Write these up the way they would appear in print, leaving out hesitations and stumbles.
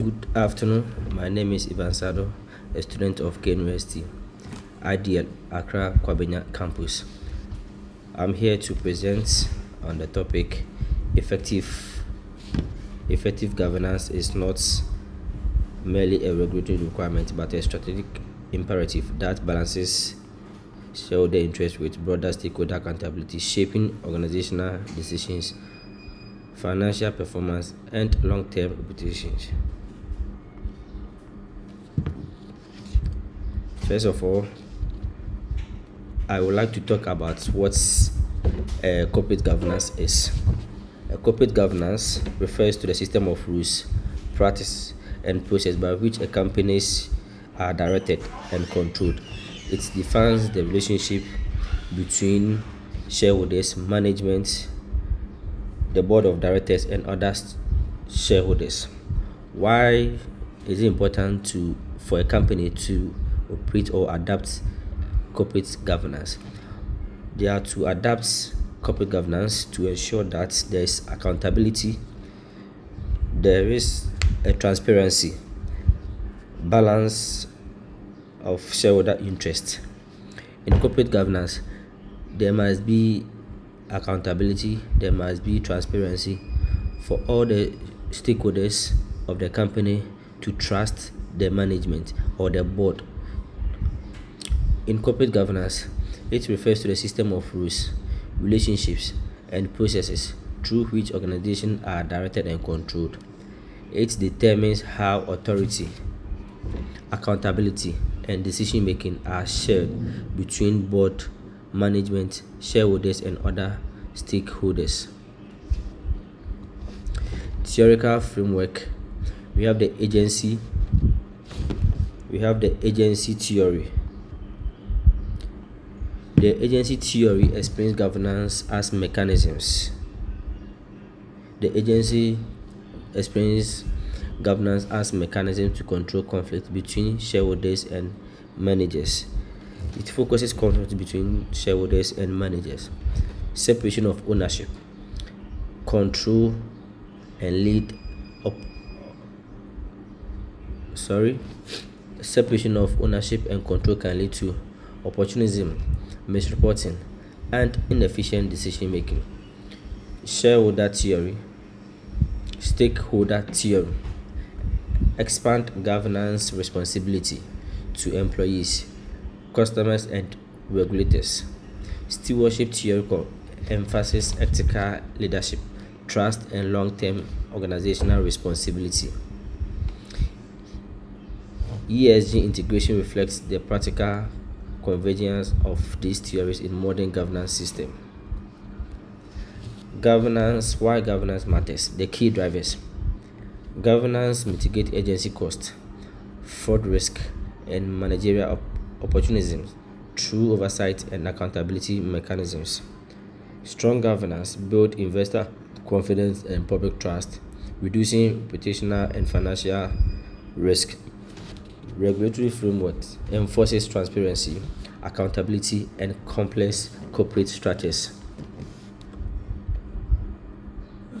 Good afternoon. My name is Ivan Sado, a student of K University, IDL Accra Kwabena campus. I'm here to present on the topic effective governance is not merely a regulatory requirement but a strategic imperative that balances shareholder interest with broader stakeholder accountability, shaping organizational decisions, financial performance, and long-term reputations. First of all, I would like to talk about what corporate governance is. Corporate governance refers to the system of rules, practice, and process by which a companies are directed and controlled. It defines the relationship between shareholders, management, the board of directors, and other shareholders. Why is it important for a company to operate or adapt corporate governance? They are to adapt corporate governance to ensure that there is accountability, there is a transparency, balance of shareholder interest. In corporate governance, there must be accountability, there must be transparency for all the stakeholders of the company to trust the management or the board. In corporate governance, it refers to the system of rules, relationships, and processes through which organizations are directed and controlled. It determines how authority, accountability, and decision making are shared between board, management, shareholders, and other stakeholders. Theoretical framework, we have the agency theory. The agency theory explains governance as mechanisms. The agency explains governance as mechanism to control conflict between shareholders and managers. It focuses conflict between shareholders and managers. Separation of ownership, control, and lead up. Separation of ownership and control can lead to opportunism, misreporting, and inefficient decision making. Shareholder theory, stakeholder theory, expand governance responsibility to employees, customers, and regulators. Stewardship theory emphasizes ethical leadership, trust, and long-term organizational responsibility. ESG integration reflects the practical convergence of these theories in modern governance system. Governance, why governance matters. The key drivers. Governance mitigate agency cost, fraud risk, and managerial opportunism through oversight and accountability mechanisms. Strong governance build investor confidence and public trust, reducing reputational and financial risk. Regulatory framework enforces transparency, accountability, and complex corporate structures.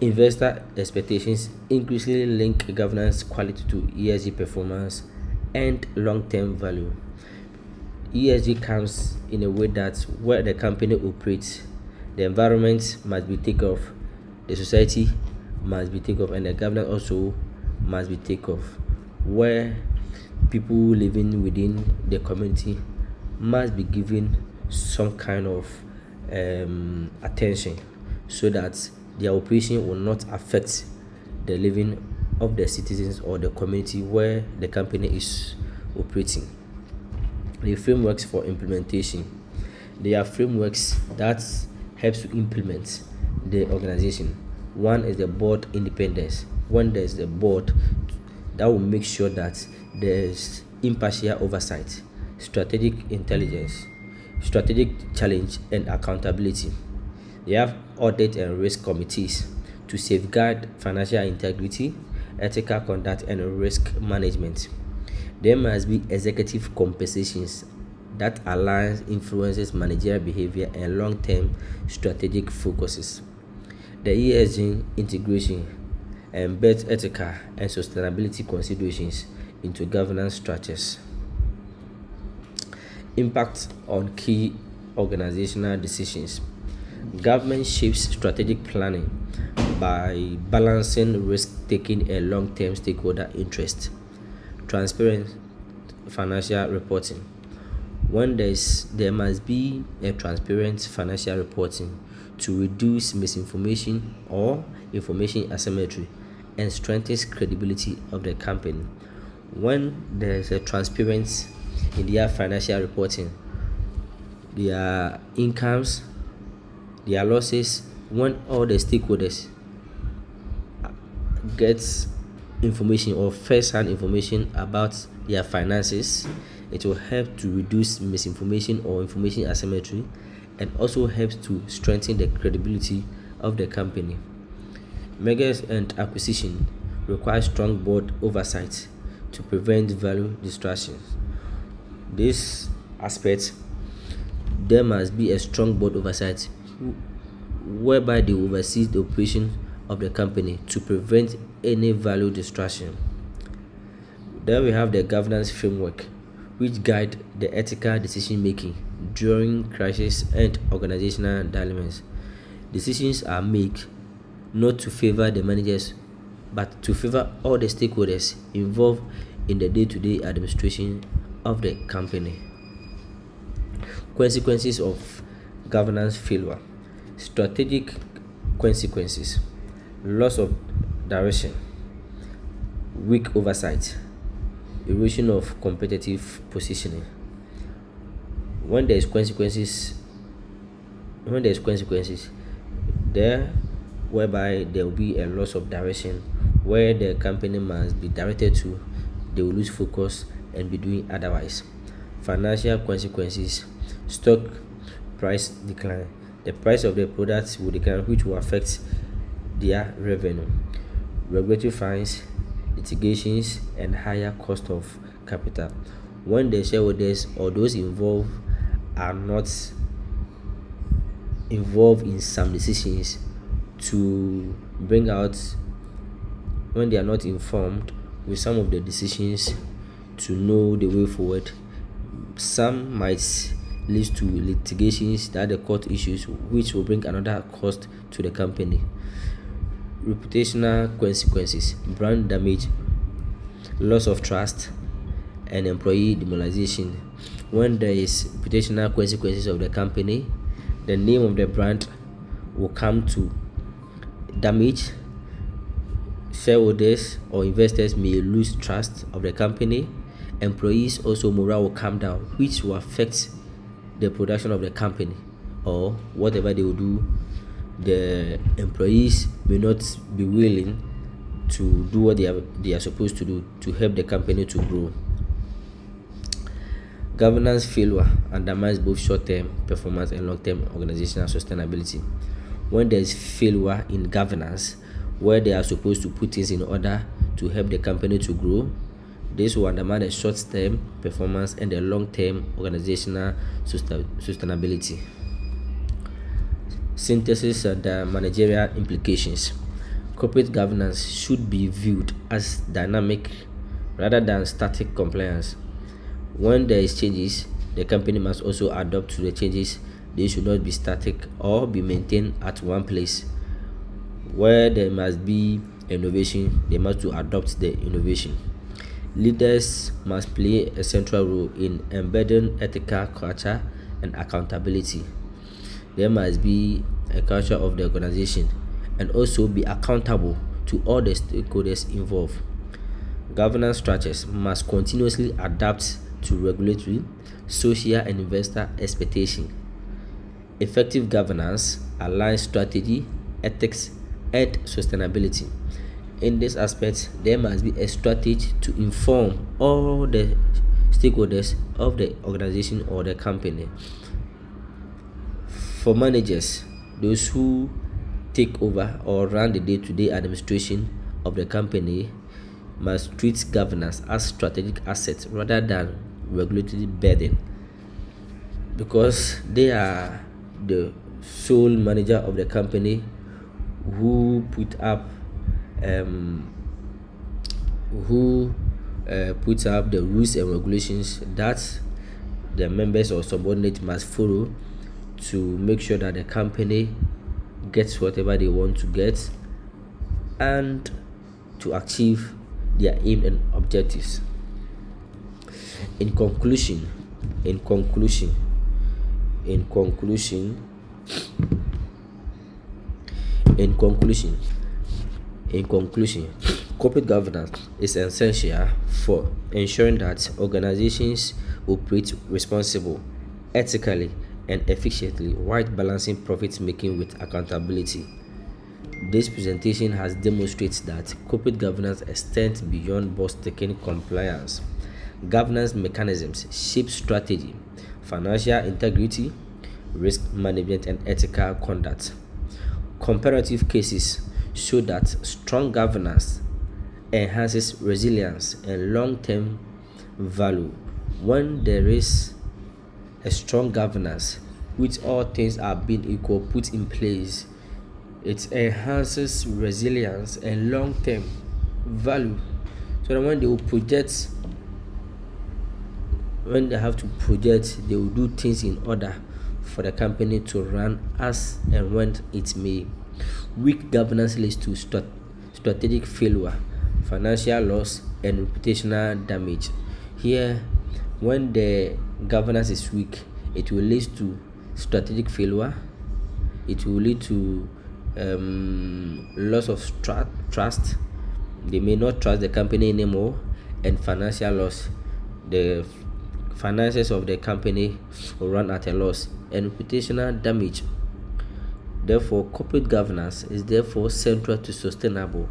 Investor expectations increasingly link governance quality to ESG performance and long-term value. ESG comes in a way that where the company operates, the environment must be taken off, the society must be taken off, and the governance also must be taken off. Where people living within the community must be given some kind of attention so that their operation will not affect the living of the citizens or the community where the company is operating. The frameworks for implementation. There are frameworks that helps to implement the organization. One is the board independence. When there's the board, that will make sure that there's impartial oversight, strategic intelligence, strategic challenge, and accountability. They have audit and risk committees to safeguard financial integrity, ethical conduct, and risk management. There must be executive compensations that aligns influences managerial behavior and long-term strategic focuses. The ESG integration embed ethical and sustainability considerations into governance structures. Impact on key organizational decisions. Government shapes strategic planning by balancing risk-taking and long-term stakeholder interest. Transparent financial reporting. When there must be a transparent financial reporting to reduce misinformation or information asymmetry and strengthens credibility of the company. When there is a transparency in their financial reporting, their incomes, their losses, when all the stakeholders get information or first-hand information about their finances, it will help to reduce misinformation or information asymmetry and also helps to strengthen the credibility of the company. Mergers and acquisition require strong board oversight to prevent value distractions. This aspect, there must be a strong board oversight whereby they oversee the operation of the company to prevent any value distraction. Then we have the governance framework, which guide the ethical decision making during crisis and organizational dilemmas. Decisions are made not to favor the managers, but to favor all the stakeholders involved in the day-to-day administration of the company. Consequences of governance failure. Strategic consequences: loss of direction, weak oversight, erosion of competitive positioning. When there is consequences, there whereby there will be a loss of direction, where the company must be directed to, they will lose focus and be doing otherwise. Financial consequences: stock price decline. The price of the products will decline, which will affect their revenue. Regulatory fines, litigations, and higher cost of capital. When the shareholders or those involved are not involved in some decisions to bring out, when they are not informed with some of the decisions to know the way forward, some might lead to litigations, that the court issues, which will bring another cost to the company. Reputational consequences: brand damage, loss of trust, and employee demoralization. When there is reputational consequences of the company, the name of the brand will come to damage. Shareholders or investors may lose trust of the company. Employees also morale will come down, which will affect the production of the company, or whatever they will do, the employees may not be willing to do what they are supposed to do to help the company to grow. Governance failure undermines both short-term performance and long-term organizational sustainability. When there is failure in governance, where they are supposed to put things in order to help the company to grow, this will undermine the short-term performance and the long-term organizational sustainability. Synthesis and managerial implications. Corporate governance should be viewed as dynamic rather than static compliance. When there is changes, the company must also adapt to the changes. They should not be static or be maintained at one place. Where there must be innovation, they must adopt the innovation. Leaders must play a central role in embedding ethical culture and accountability. There must be a culture of the organization and also be accountable to all the stakeholders involved. Governance structures must continuously adapt to regulatory, social, and investor expectation. Effective governance aligns strategy, ethics, and sustainability. In this aspect, there must be a strategy to inform all the stakeholders of the organization or the company. For managers, those who take over or run the day-to-day administration of the company must treat governance as strategic assets rather than regulatory burden, because they are the sole manager of the company who put up who puts up the rules and regulations that the members or subordinates must follow to make sure that the company gets whatever they want to get and to achieve their aim and objectives. In conclusion, in conclusion, in conclusion, in conclusion, in conclusion, corporate governance is essential for ensuring that organizations operate responsibly, ethically, and efficiently while balancing profit making with accountability. This presentation has demonstrated that corporate governance extends beyond box-ticking compliance. Governance mechanisms shape strategy, financial integrity, risk management, and ethical conduct. Comparative cases show that strong governance enhances resilience and long-term value. When there is a strong governance, which all things are being equal, put in place, it enhances resilience and long-term value. So that when they have to project, they will do things in order for the company to run as and when it may. Weak governance leads to strategic failure, financial loss, and reputational damage. Here, when the governance is weak, it will lead to strategic failure, it will lead to loss of trust. They may not trust the company anymore, and financial loss. The finances of the company will run at a loss, and reputational damage. Therefore, corporate governance is therefore central to sustainable,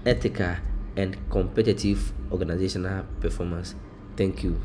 ethical, and competitive organizational performance. Thank you.